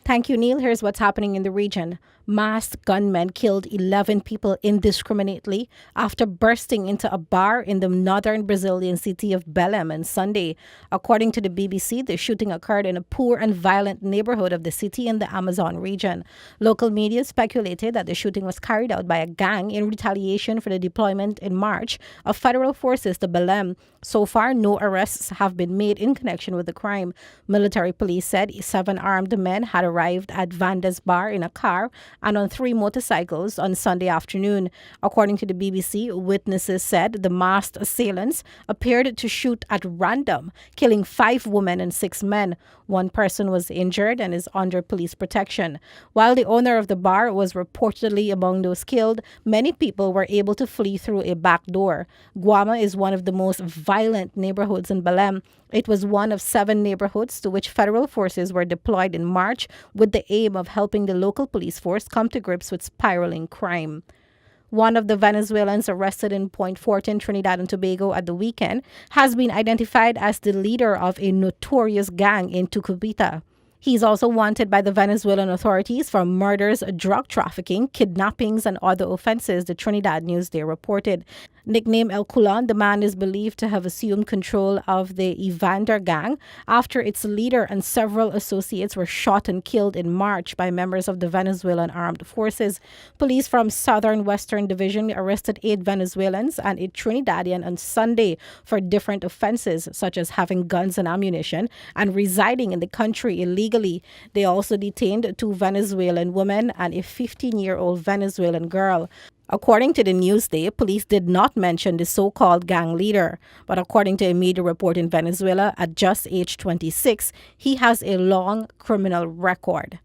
Thank you, Neil. Here's what's happening in the region. Masked gunmen killed 11 people indiscriminately after bursting into a bar in the northern Brazilian city of Belém on Sunday. According to the BBC, the shooting occurred in a poor and violent neighborhood of the city in the Amazon region. Local media speculated that the shooting was carried out by a gang in retaliation for the deployment in March of federal forces to Belém. So far, no arrests have been made in connection with the crime. Military police said 7 armed men had arrived at Vanda's bar in a car and on 3 motorcycles on Sunday afternoon. According to the BBC, witnesses said the masked assailants appeared to shoot at random, killing 5 women and 6 men. 1 person was injured and is under police protection. While the owner of the bar was reportedly among those killed, many people were able to flee through a back door. Guama is one of the most violent neighborhoods in Belém. It was one of 7 neighborhoods to which federal forces were deployed in March with the aim of helping the local police force come to grips with spiraling crime. One of the Venezuelans arrested in Point Fortin, Trinidad and Tobago at the weekend has been identified as the leader of a notorious gang in Tucupita. He's also wanted by the Venezuelan authorities for murders, drug trafficking, kidnappings, and other offenses, the Trinidad Newsday reported. Nicknamed El Culon, the man is believed to have assumed control of the Evander gang after its leader and several associates were shot and killed in March by members of the Venezuelan armed forces. Police from Southern Western Division arrested 8 Venezuelans and a Trinidadian on Sunday for different offenses, such as having guns and ammunition and residing in the country illegally. They also detained 2 Venezuelan women and a 15-year-old Venezuelan girl. According to the Newsday, police did not mention the so-called gang leader, but according to a media report in Venezuela, at just age 26, he has a long criminal record.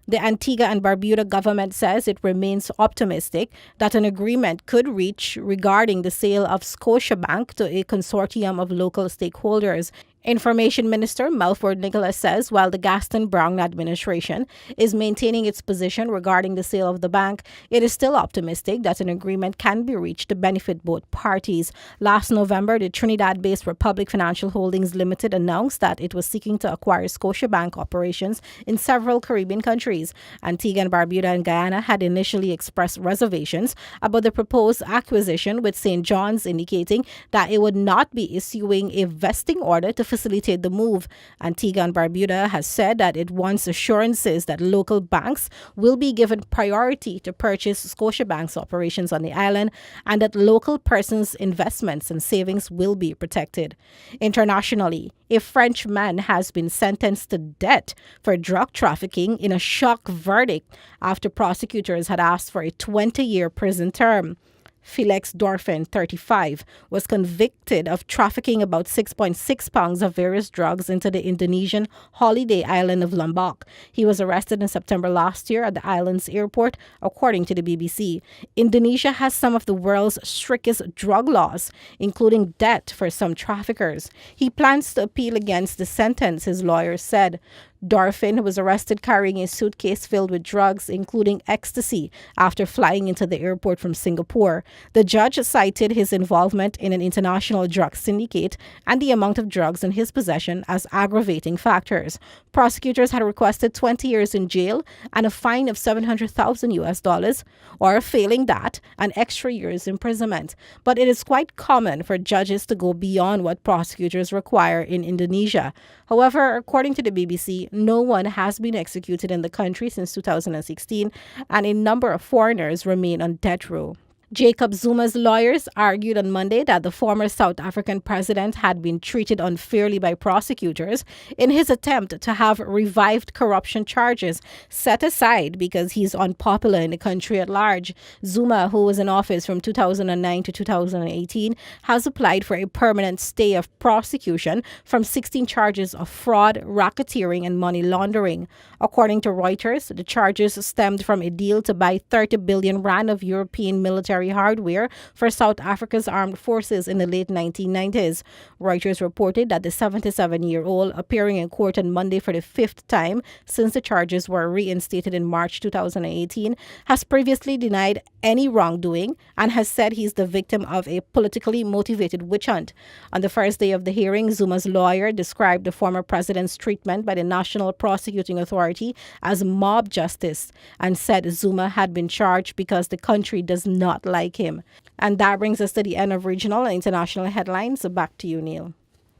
The Antigua and Barbuda government says it remains optimistic that an agreement could reach regarding the sale of Scotiabank to a consortium of local stakeholders. Information Minister Melford Nicholas says while the Gaston Brown administration is maintaining its position regarding the sale of the bank, it is still optimistic that an agreement can be reached to benefit both parties. Last November, the Trinidad-based Republic Financial Holdings Limited announced that it was seeking to acquire Scotiabank operations in several Caribbean countries. Antigua and Barbuda and Guyana had initially expressed reservations about the proposed acquisition, with St. John's indicating that it would not be issuing a vesting order to facilitate the move. Antigua and Barbuda has said that it wants assurances that local banks will be given priority to purchase Scotiabank's operations on the island and that local persons' investments and savings will be protected. Internationally, a French man has been sentenced to death for drug trafficking in a shock verdict after prosecutors had asked for a 20-year prison term. Felix Dorfin, 35, was convicted of trafficking about 6.6 pounds of various drugs into the Indonesian holiday island of Lombok. He was arrested in September last year at the island's airport, according to the BBC. Indonesia has some of the world's strictest drug laws, including death for some traffickers. He plans to appeal against the sentence, his lawyers said. Dorfin was arrested carrying a suitcase filled with drugs, including ecstasy, after flying into the airport from Singapore. The judge cited his involvement in an international drug syndicate and the amount of drugs in his possession as aggravating factors. Prosecutors had requested 20 years in jail and a fine of $700,000, or failing that, an extra year's imprisonment. But it is quite common for judges to go beyond what prosecutors require in Indonesia. However, according to the BBC, no one has been executed in the country since 2016, and a number of foreigners remain on death row. Jacob Zuma's lawyers argued on Monday that the former South African president had been treated unfairly by prosecutors in his attempt to have revived corruption charges set aside because he's unpopular in the country at large. Zuma, who was in office from 2009 to 2018, has applied for a permanent stay of prosecution from 16 charges of fraud, racketeering, and money laundering. According to Reuters, the charges stemmed from a deal to buy 30 billion rand of European military military hardware for South Africa's armed forces in the late 1990s. Reuters reported that the 77-year-old, appearing in court on Monday for the fifth time since the charges were reinstated in March 2018, has previously denied any wrongdoing and has said he's the victim of a politically motivated witch hunt. On the first day of the hearing, Zuma's lawyer described the former president's treatment by the National Prosecuting Authority as mob justice and said Zuma had been charged because the country does not like him. And that brings us to the end of regional and international headlines. So back to you, Neil.